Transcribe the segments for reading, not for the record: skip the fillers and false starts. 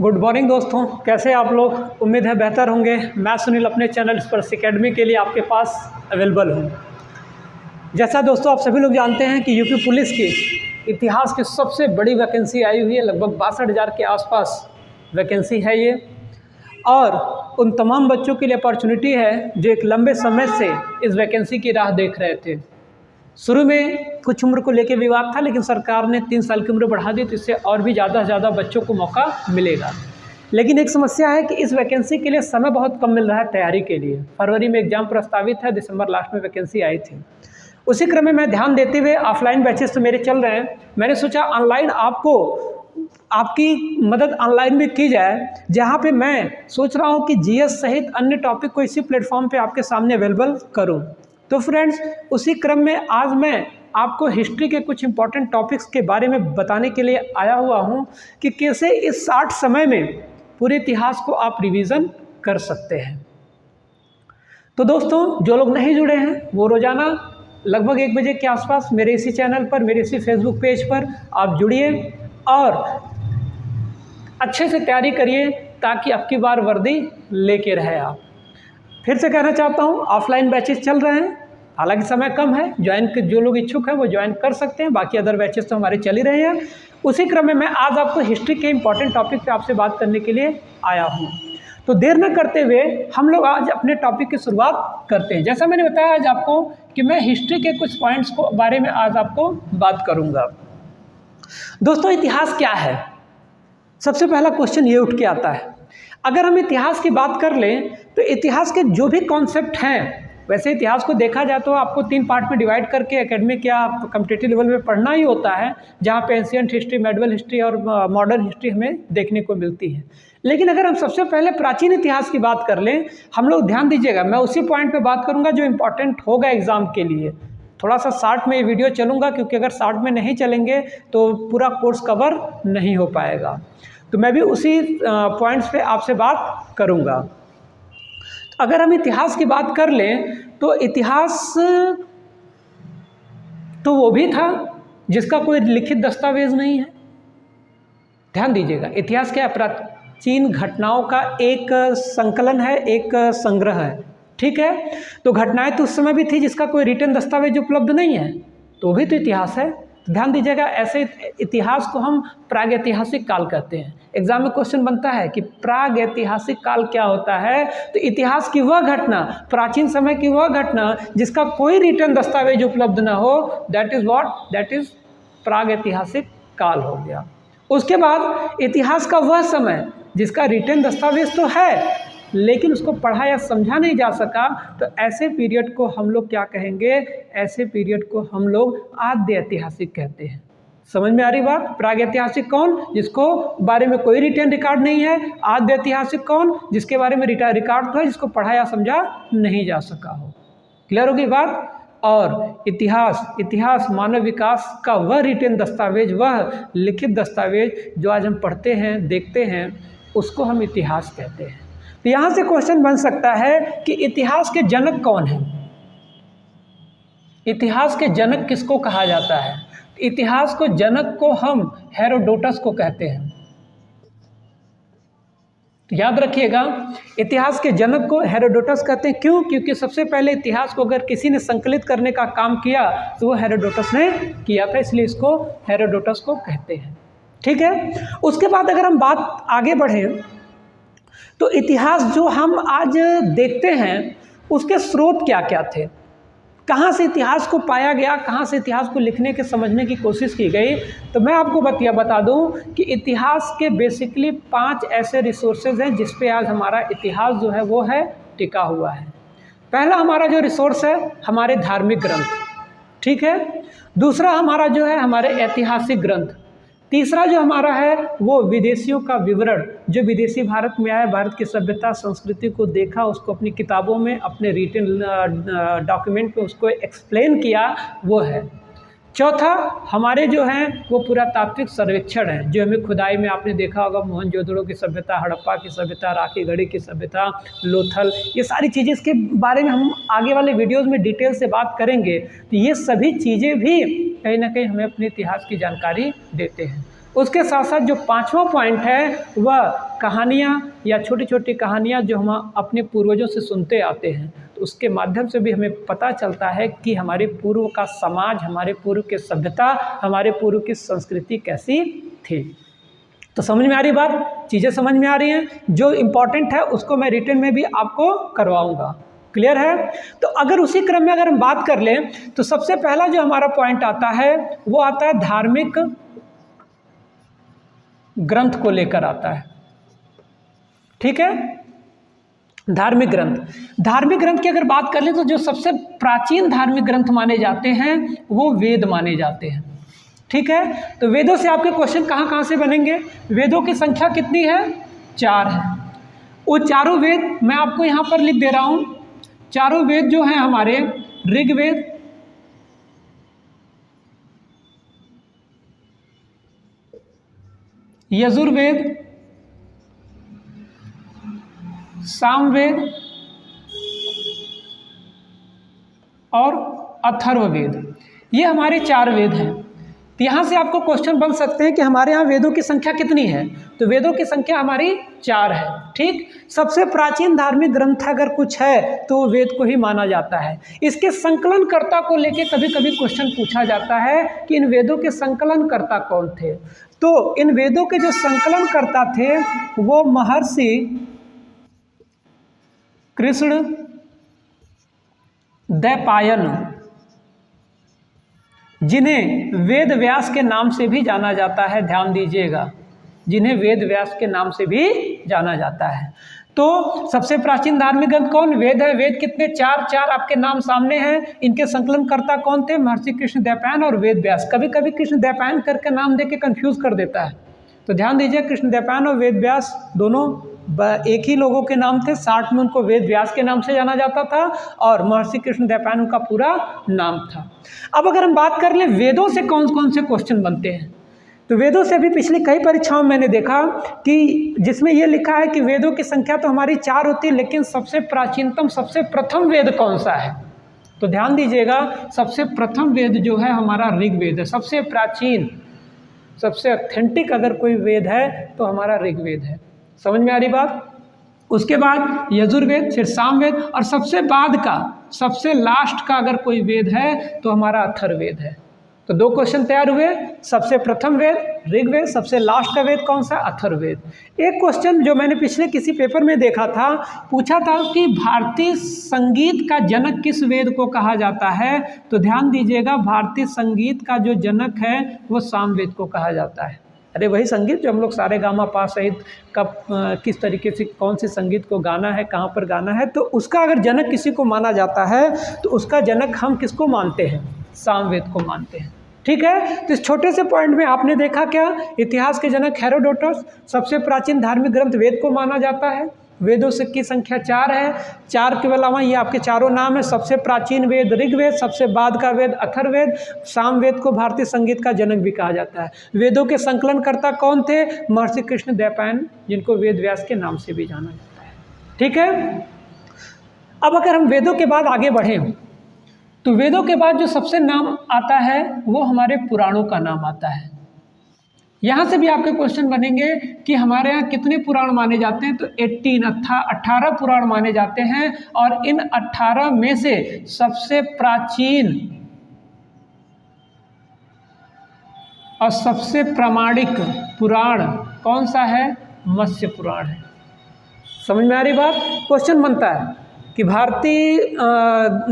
Good morning दोस्तों, कैसे आप लोग। उम्मीद है बेहतर होंगे। मैं सुनील अपने चैनल स्पर्श एकेडमी के लिए आपके पास अवेलेबल हूँ। जैसा दोस्तों आप सभी लोग जानते हैं कि यूपी पुलिस की इतिहास की सबसे बड़ी वैकेंसी आई हुई है। लगभग 62,000 के आसपास वैकेंसी है ये, और उन तमाम बच्चों के लिए अपॉर्चुनिटी है जो एक लंबे समय से इस वैकेंसी की राह देख रहे थे। शुरू में कुछ उम्र को लेकर विवाद था, लेकिन सरकार ने 3 साल की उम्र बढ़ा दी, तो इससे और भी ज़्यादा से ज़्यादा बच्चों को मौका मिलेगा। लेकिन एक समस्या है कि इस वैकेंसी के लिए समय बहुत कम मिल रहा है तैयारी के लिए। फरवरी में एग्जाम प्रस्तावित है, दिसंबर लास्ट में वैकेंसी आई थी। उसी क्रम में मैं ध्यान देते हुए ऑफलाइन बैचेस तो मेरे चल रहे हैं, मैंने सोचा ऑनलाइन आपकी मदद ऑनलाइन में की जाए, जहाँ पे मैं सोच रहा हूँ कि जीएस सहित अन्य टॉपिक को इसी प्लेटफॉर्म पे आपके सामने अवेलेबल करूँ। तो फ्रेंड्स, उसी क्रम में आज मैं आपको हिस्ट्री के कुछ इंपॉर्टेंट टॉपिक्स के बारे में बताने के लिए आया हुआ हूँ कि कैसे इस 60 समय में पूरे इतिहास को आप रिवीजन कर सकते हैं। तो दोस्तों, जो लोग नहीं जुड़े हैं वो रोज़ाना लगभग 1 बजे के आसपास मेरे इसी चैनल पर, मेरे इसी फेसबुक पेज पर आप जुड़िए और अच्छे से तैयारी करिए, ताकि आपकी बार वर्दी लेके रहे आप। फिर से कहना चाहता हूँ, ऑफलाइन बैचेस चल रहे हैं, हालांकि समय कम है। जो लोग इच्छुक हैं वो ज्वाइन कर सकते हैं, बाकी अदर बैचेस तो हमारे चल ही रहे हैं। उसी क्रम में मैं आज आपको हिस्ट्री के इंपॉर्टेंट टॉपिक पे आपसे बात करने के लिए आया हूँ। तो देर न करते हुए हम लोग आज अपने टॉपिक की शुरुआत करते हैं। जैसा मैंने बताया आज आपको कि मैं हिस्ट्री के कुछ पॉइंट्स को बारे में आज आपको बात करूँगा। दोस्तों, इतिहास क्या है? सबसे पहला क्वेश्चन ये उठ के आता है। अगर हम इतिहास की बात कर लें तो इतिहास के जो भी कॉन्सेप्ट हैं, वैसे इतिहास को देखा जाए तो आपको 3 पार्ट में डिवाइड करके एकेडमिक या कॉम्पिटिटिव लेवल में पढ़ना ही होता है, जहाँ पे एंशिएंट हिस्ट्री, मेडिवल हिस्ट्री और मॉडर्न हिस्ट्री हमें देखने को मिलती है। लेकिन अगर हम सबसे पहले प्राचीन इतिहास की बात कर लें, हम लोग ध्यान दीजिएगा, मैं उसी पॉइंट पे बात करूंगा जो इम्पोर्टेंट होगा एग्जाम के लिए। थोड़ा सा शार्ट में ये वीडियो चलूँगा, क्योंकि अगर शार्ट में नहीं चलेंगे तो पूरा कोर्स कवर नहीं हो पाएगा। तो मैं भी उसी पॉइंट्स पे आपसे बात करूँगा। अगर हम इतिहास की बात कर लें तो इतिहास तो वो भी था जिसका कोई लिखित दस्तावेज नहीं है। ध्यान दीजिएगा, इतिहास क्या है? प्राचीन घटनाओं का एक संकलन है, एक संग्रह है। ठीक है, तो घटनाएं तो उस समय भी थी जिसका कोई रिटन दस्तावेज उपलब्ध नहीं है, तो वो भी तो इतिहास है। तो ध्यान दीजिएगा, ऐसे इतिहास को हम प्रागैतिहासिक काल कहते हैं। एग्जाम में क्वेश्चन बनता है कि प्रागैतिहासिक काल क्या होता है? तो इतिहास की वह घटना, प्राचीन समय की वह घटना जिसका कोई रिटर्न दस्तावेज उपलब्ध ना हो, that is what, that is प्रागैतिहासिक काल हो गया। उसके बाद इतिहास का वह समय जिसका रिटर्न दस्तावेज तो है, लेकिन उसको पढ़ा या समझा नहीं जा सका, तो ऐसे पीरियड को हम लोग क्या कहेंगे? ऐसे पीरियड को हम लोग आद्य ऐतिहासिक कहते हैं। समझ में आ रही बात? प्रागैतिहासिक कौन? जिसको बारे में कोई रिटर्न रिकॉर्ड नहीं है। आद्य ऐतिहासिक कौन? जिसके बारे में रिकॉर्ड तो है, जिसको पढ़ा या समझा नहीं जा सका हो। क्लियर होगी बात? और इतिहास मानव विकास का वह रिटर्न दस्तावेज, वह लिखित दस्तावेज जो आज हम पढ़ते हैं, देखते हैं, उसको हम इतिहास कहते हैं। तो यहाँ से क्वेश्चन बन सकता है कि इतिहास के जनक कौन हैं? इतिहास के जनक किसको कहा जाता है? इतिहास को जनक को हम हेरोडोटस को कहते हैं। तो याद रखिएगा, इतिहास के जनक को हेरोडोटस कहते हैं। क्यों? क्योंकि सबसे पहले इतिहास को अगर किसी ने संकलित करने का काम किया तो वो हेरोडोटस ने किया था, इसलिए इसको हेरोडोटस को कहते हैं। ठीक है, उसके बाद अगर हम बात आगे बढ़ें तो इतिहास जो हम आज देखते हैं उसके स्रोत क्या क्या थे? कहाँ से इतिहास को पाया गया? कहाँ से इतिहास को लिखने के, समझने की कोशिश की गई? तो मैं आपको बता दूं कि इतिहास के बेसिकली 5 ऐसे रिसोर्सेज हैं जिस पे आज हमारा इतिहास जो है वो है टिका हुआ है। पहला हमारा जो रिसोर्स है, हमारे धार्मिक ग्रंथ। ठीक है, दूसरा हमारा जो है हमारे ऐतिहासिक ग्रंथ। तीसरा जो हमारा है वो विदेशियों का विवरण, जो विदेशी भारत में आए, भारत की सभ्यता संस्कृति को देखा, उसको अपनी किताबों में, अपने रिटन डॉक्यूमेंट में उसको एक्सप्लेन किया, वो है। चौथा हमारे जो हैं वो पुरातात्विक सर्वेक्षण है, जो हमें खुदाई में आपने देखा होगा, मोहनजोदड़ो की सभ्यता, हड़प्पा की सभ्यता, राखीगढ़ी की सभ्यता, लोथल, ये सारी चीज़ें, इसके बारे में हम आगे वाले वीडियोज़ में डिटेल से बात करेंगे। तो ये सभी चीज़ें भी कहीं ना कहीं हमें अपने इतिहास की जानकारी देते हैं। उसके साथ साथ जो पांचवा पॉइंट है वह कहानियाँ या छोटी छोटी कहानियाँ जो हम अपने पूर्वजों से सुनते आते हैं, तो उसके माध्यम से भी हमें पता चलता है कि हमारे पूर्व का समाज, हमारे पूर्व की सभ्यता, हमारे पूर्व की संस्कृति कैसी थी। तो समझ में आ रही बात, चीज़ें समझ में आ रही हैं। जो इम्पोर्टेंट है उसको मैं रिटन में भी आपको करवाऊंगा। क्लियर है? तो अगर उसी क्रम में अगर हम बात कर लें तो सबसे पहला जो हमारा पॉइंट आता है वो आता है धार्मिक ग्रंथ को लेकर आता है। ठीक है, धार्मिक ग्रंथ। धार्मिक ग्रंथ की अगर बात कर लें तो जो सबसे प्राचीन धार्मिक ग्रंथ माने जाते हैं वो वेद माने जाते हैं। ठीक है, तो वेदों से आपके क्वेश्चन कहाँ कहाँ से बनेंगे? वेदों की संख्या कितनी है? 4 है। वो चारों वेद मैं आपको यहाँ पर लिख दे रहा हूँ। चारों वेद जो हैं हमारे ऋग्वेद, यजुर्वेद, सामवेद और अथर्ववेद, ये हमारे 4 वेद हैं। तो यहाँ से आपको क्वेश्चन बन सकते हैं कि हमारे यहाँ वेदों की संख्या कितनी है? तो वेदों की संख्या हमारी 4 है। ठीक, सबसे प्राचीन धार्मिक ग्रंथ अगर कुछ है तो वो वेद को ही माना जाता है। इसके संकलनकर्ता को लेके कभी कभी क्वेश्चन पूछा जाता है कि इन वेदों के संकलनकर्ता कौन थे। तो इन वेदों के जो संकलनकर्ता थे वो महर्षि कृष्ण द्वैपायन, जिन्हें वेद व्यास के नाम से भी जाना जाता है। ध्यान दीजिएगा, जिन्हें वेद व्यास के नाम से भी जाना जाता है। तो सबसे प्राचीन धार्मिक ग्रंथ कौन? वेद है। वेद कितने? 4 आपके नाम सामने हैं। इनके संकलनकर्ता कौन थे? महर्षि कृष्ण द्वैपायन और वेद व्यास। कभी कभी कृष्ण द्वैपायन करके नाम देके कंफ्यूज कर देता है, तो ध्यान दीजिए कृष्ण द्वैपायन और वेद व्यास दोनों एक ही लोगों के नाम थे। 60 में उनको वेद व्यास के नाम से जाना जाता था और महर्षि कृष्ण द्वैपायन उनका पूरा नाम था। अब अगर हम बात कर लें वेदों से कौन कौन से क्वेश्चन बनते हैं, तो वेदों से भी पिछली कई परीक्षाओं में मैंने देखा कि जिसमें यह लिखा है कि वेदों की संख्या तो हमारी 4 होती है, लेकिन सबसे प्राचीनतम, सबसे प्रथम वेद कौन सा है? तो ध्यान दीजिएगा, सबसे प्रथम वेद जो है हमारा ऋग्वेद है। सबसे प्राचीन, सबसे ऑथेंटिक अगर कोई वेद है तो हमारा ऋग्वेद है। समझ में आ रही बात? उसके बाद यजुर्वेद, फिर सामवेद और सबसे बाद का, सबसे लास्ट का अगर कोई वेद है तो हमारा अथर्ववेद है। तो 2 क्वेश्चन तैयार हुए। सबसे प्रथम वेद ऋग्वेद, सबसे लास्ट का वेद कौन सा? अथर्ववेद। एक क्वेश्चन जो मैंने पिछले किसी पेपर में देखा था, पूछा था कि भारतीय संगीत का जनक किस वेद को कहा जाता है? तो ध्यान दीजिएगा, भारतीय संगीत का जो जनक है वो सामवेद को कहा जाता है। अरे वही संगीत जो हम लोग सारे गामा पा सहित कब किस तरीके से कौन से संगीत को गाना है, कहाँ पर गाना है, तो उसका अगर जनक किसी को माना जाता है तो उसका जनक हम किसको मानते हैं? सामवेद को मानते हैं। ठीक है, तो इस छोटे से पॉइंट में आपने देखा क्या? इतिहास के जनक हेरोडोटस, सबसे प्राचीन धार्मिक ग्रंथ वेद को माना जाता है। वेदों से की संख्या 4 है। 4 के अलावा ये आपके चारों नाम है। सबसे प्राचीन वेद ऋग्वेद, सबसे बाद का वेद अथर्ववेद, सामवेद को भारतीय संगीत का जनक भी कहा जाता है। वेदों के संकलनकर्ता कौन थे? महर्षि कृष्ण द्वैपायन, जिनको वेद व्यास के नाम से भी जाना जाता है। ठीक है, अब अगर हम वेदों के बाद आगे बढ़ें तो वेदों के बाद जो सबसे नाम आता है वो हमारे पुराणों का नाम आता है। यहाँ से भी आपके क्वेश्चन बनेंगे कि हमारे यहाँ कितने पुराण माने जाते हैं? तो 18 पुराण माने जाते हैं और इन 18 में से सबसे प्राचीन और सबसे प्रामाणिक पुराण कौन सा है? मत्स्य पुराण है। समझ में आ रही बात? क्वेश्चन बनता है कि भारतीय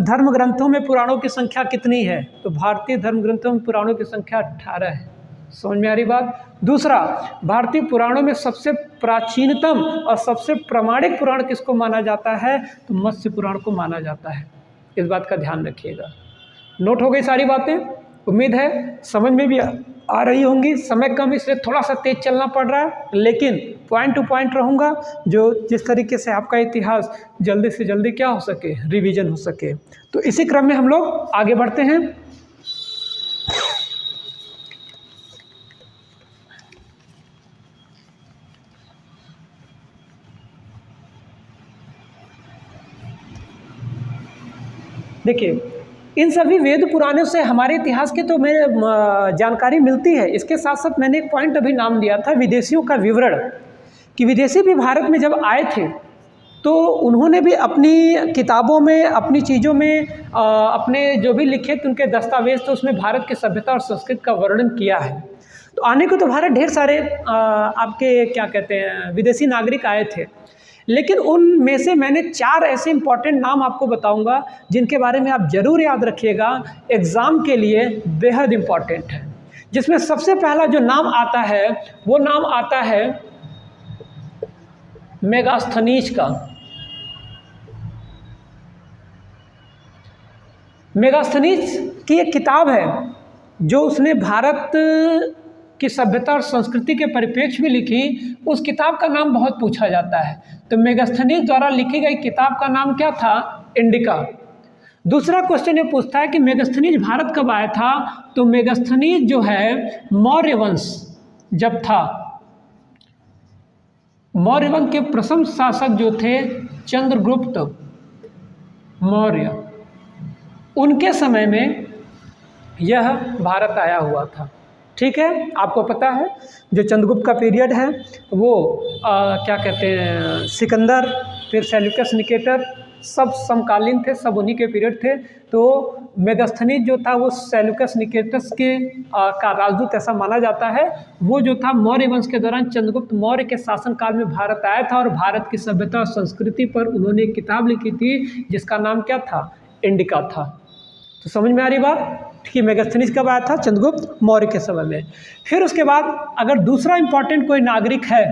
धर्म ग्रंथों में पुराणों की संख्या कितनी है? तो भारतीय धर्म ग्रंथों में पुराणों की संख्या 18 है। समझ में आ रही बात? दूसरा, भारतीय पुराणों में सबसे प्राचीनतम और सबसे प्रामाणिक पुराण किसको माना जाता है? तो मत्स्य पुराण को माना जाता है। इस बात का ध्यान रखिएगा। नोट हो गई सारी बातें? उम्मीद है समझ में भी आ रही होंगी। समय कम इसलिए थोड़ा सा तेज चलना पड़ रहा है, लेकिन पॉइंट टू पॉइंट रहूँगा, जो जिस तरीके से आपका इतिहास जल्दी से जल्दी क्या हो सके, रिवीजन हो सके। तो इसी क्रम में हम लोग आगे बढ़ते हैं। देखिए, इन सभी वेद पुराणों से हमारे इतिहास की तो मेरे जानकारी मिलती है। इसके साथ साथ मैंने एक पॉइंट अभी नाम दिया था विदेशियों का विवरण, कि विदेशी भी भारत में जब आए थे तो उन्होंने भी अपनी किताबों में, अपनी चीज़ों में, अपने जो भी लिखे थे उनके दस्तावेज, तो उसमें भारत की सभ्यता और संस्कृति का वर्णन किया है। तो आने को तो भारत ढेर सारे आपके क्या कहते हैं विदेशी नागरिक आए थे, लेकिन उनमें से मैंने 4 ऐसे इंपॉर्टेंट नाम आपको बताऊंगा जिनके बारे में आप ज़रूर याद रखिएगा, एग्ज़ाम के लिए बेहद इम्पॉर्टेंट है। जिसमें सबसे पहला जो नाम आता है वो नाम आता है मेगास्थनीज का। मेगास्थनीज की एक किताब है जो उसने भारत की सभ्यता और संस्कृति के परिप्रेक्ष्य में लिखी। उस किताब का नाम बहुत पूछा जाता है। तो मेगास्थनीज द्वारा लिखी गई किताब का नाम क्या था? इंडिका। दूसरा क्वेश्चन ये पूछता है कि मेगास्थनीज भारत कब आया था? तो मेगास्थनीज जो है मौर्य वंश जब था, मौर्य वंश के प्रथम शासक जो थे चंद्रगुप्त मौर्य, उनके समय में यह भारत आया हुआ था। ठीक है, आपको पता है जो चंद्रगुप्त का पीरियड है वो क्या कहते हैं सिकंदर, फिर सेल्यूकस निकेटर, सब समकालीन थे, सब उन्हीं के पीरियड थे। तो मेगास्थनीज जो था वो सेल्यूकस निकेटस के का राजदूत ऐसा माना जाता है। वो जो था मौर्य वंश के दौरान चंद्रगुप्त मौर्य के शासनकाल में भारत आया था और भारत की सभ्यता और संस्कृति पर उन्होंने एक किताब लिखी थी जिसका नाम क्या था? इंडिका था। तो समझ में आ रही बात कि मेगास्थनीज कब आया था? चंद्रगुप्त मौर्य के समय में। फिर उसके बाद अगर दूसरा इंपॉर्टेंट कोई नागरिक है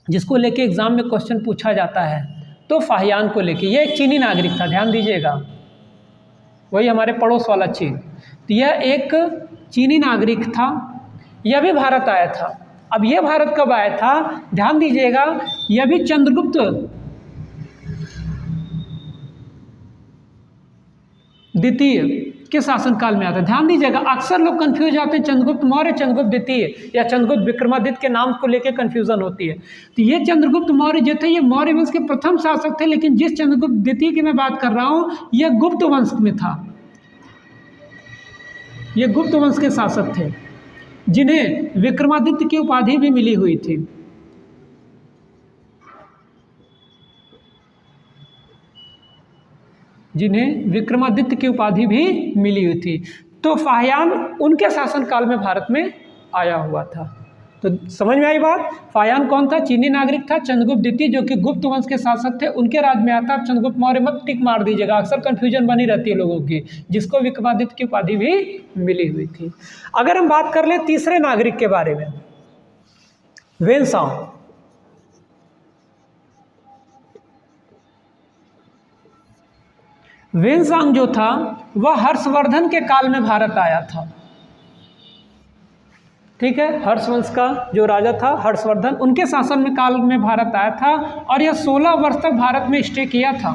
जिसको लेके एग्जाम में क्वेश्चन पूछा जाता है तो फाहियान को लेके, ये एक चीनी नागरिक था, ध्यान दीजिएगा, वही हमारे पड़ोस वाला चीन। तो यह एक चीनी नागरिक था, यह भी भारत आया था। अब यह भारत कब आया था? ध्यान दीजिएगा, यह भी चंद्रगुप्त द्वितीय के शासनकाल में आता है। ध्यान दीजिएगा, अक्सर लोग कंफ्यूज जाते हैं द्वितीय मौर्य, चंद्रगुप्त द्वितीय या चंद्रगुप्त विक्रमादित्य के नाम को लेकर कंफ्यूजन होती है। तो ये चंद्रगुप्त मौर्य जो थे ये मौर्य वंश के प्रथम शासक थे, लेकिन जिस चंद्रगुप्त द्वितीय की मैं बात कर रहा हूँ यह गुप्त वंश में था। ये गुप्त वंश के शासक थे जिन्हें विक्रमादित्य की उपाधि भी मिली हुई थी। जिन्हें विक्रमादित्य की उपाधि भी मिली हुई थी। तो फाहियान उनके शासनकाल में भारत में आया हुआ था। तो समझ में आई बात? फाहियान कौन था? चीनी नागरिक था। चंद्रगुप्त द्वितीय जो कि गुप्त वंश के शासक थे उनके राज में आता। चंद्रगुप्त मौर्य मत टिक मार दीजिएगा, अक्सर कन्फ्यूजन बनी रहती है लोगों की, जिसको विक्रमादित्य की उपाधि भी मिली हुई थी। अगर हम बात कर ले तीसरे नागरिक के बारे में, वेनसांग। वेनसांग जो था वह हर्षवर्धन के काल में भारत आया था। ठीक है, हर्षवंश का जो राजा था हर्षवर्धन, उनके शासन में काल में भारत आया था और यह 16 वर्ष तक भारत में स्टे किया था।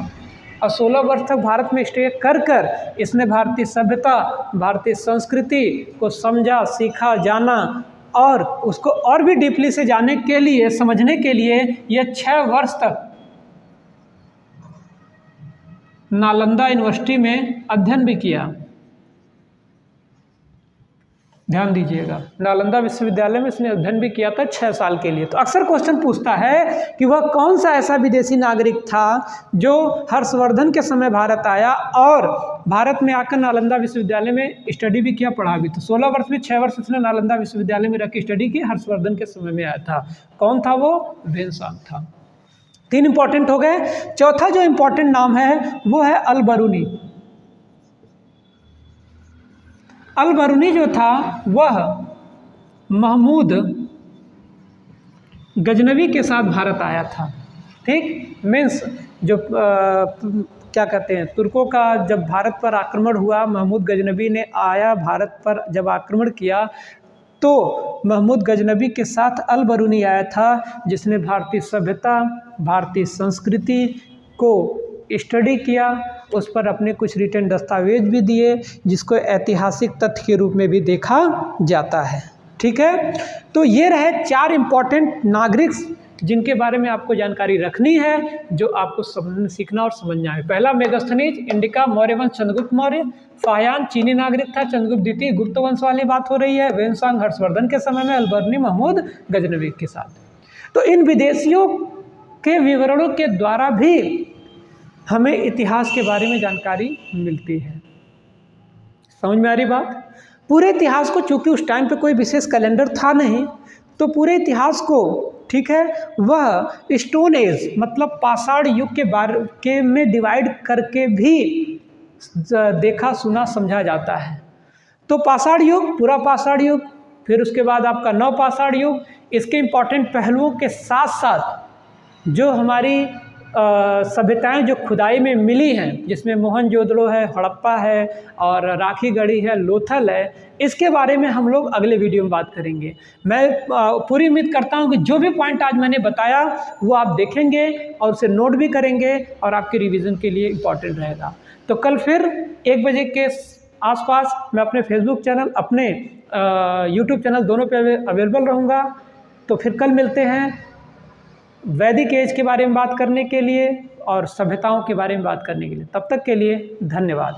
और 16 वर्ष तक भारत में स्टे कर इसने भारतीय सभ्यता, भारतीय संस्कृति को समझा, सीखा, जाना और उसको और भी डीपली से जानने के लिए, समझने के लिए यह 6 वर्ष तक नालंदा यूनिवर्सिटी में अध्ययन भी किया। ध्यान दीजिएगा, नालंदा विश्वविद्यालय में इसने अध्ययन भी किया था 6 साल के लिए। तो अक्सर क्वेश्चन पूछता है कि वह कौन सा ऐसा विदेशी नागरिक था जो हर्षवर्धन के समय भारत आया और भारत में आकर नालंदा विश्वविद्यालय में स्टडी भी किया, पढ़ा भी। तो 16 वर्ष में 6 वर्ष उसने नालंदा विश्वविद्यालय में रह के स्टडी की, हर्षवर्धन के समय में आया था। कौन था वो? वेनसांग था। 3 इंपॉर्टेंट हो गए। चौथा जो इंपॉर्टेंट नाम है वो है अल-बरूनी। अल-बरूनी जो था वह महमूद गजनवी के साथ भारत आया था। ठीक, मीन्स जो क्या कहते हैं तुर्कों का जब भारत पर आक्रमण हुआ, महमूद गजनवी ने आया भारत पर जब आक्रमण किया तो महमूद गजनवी के साथ अल-बरूनी आया था, जिसने भारतीय सभ्यता, भारतीय संस्कृति को स्टडी किया, उस पर अपने कुछ रिटन दस्तावेज भी दिए, जिसको ऐतिहासिक तथ्य के रूप में भी देखा जाता है। ठीक है, तो ये रहे 4 इम्पॉर्टेंट नागरिक जिनके बारे में आपको जानकारी रखनी है, जो आपको सीखना और समझना है। पहला मेगास्थनीज, इंडिका, मौर्य वंश, चंद्रगुप्त मौर्य। फायान चीनी नागरिक था, चंद्रगुप्त द्वितीय गुप्त वंश वाली बात हो रही है। वेनसांग हर्षवर्धन के समय में, अलबर्नी महमूद गजनवी के साथ। तो इन विदेशियों के विवरणों के द्वारा भी हमें इतिहास के बारे में जानकारी मिलती है। समझ में आ रही बात? पूरे इतिहास को, चूंकि उस टाइम पे कोई विशेष कैलेंडर था नहीं, तो पूरे इतिहास को, ठीक है, वह स्टोन एज मतलब पाषाण युग के में डिवाइड करके भी देखा, सुना, समझा जाता है। तो पाषाण युग, पूरा पाषाण युग, फिर उसके बाद आपका नवपाषाण युग। इसके इम्पॉर्टेंट पहलुओं के साथ साथ जो हमारी सभ्यताएं जो खुदाई में मिली हैं, जिसमें मोहनजोदड़ो है, हड़प्पा है और राखी गढ़ी है, लोथल है, इसके बारे में हम लोग अगले वीडियो में बात करेंगे। मैं पूरी उम्मीद करता हूं कि जो भी पॉइंट आज मैंने बताया वो आप देखेंगे और उसे नोट भी करेंगे और आपके रिवीजन के लिए इम्पॉर्टेंट रहेगा। तो कल फिर 1 बजे के आसपास मैं अपने फेसबुक चैनल, अपने यूट्यूब चैनल दोनों पे अवेलेबल रहूँगा। तो फिर कल मिलते हैं वैदिक एज के बारे में बात करने के लिए और सभ्यताओं के बारे में बात करने के लिए। तब तक के लिए धन्यवाद।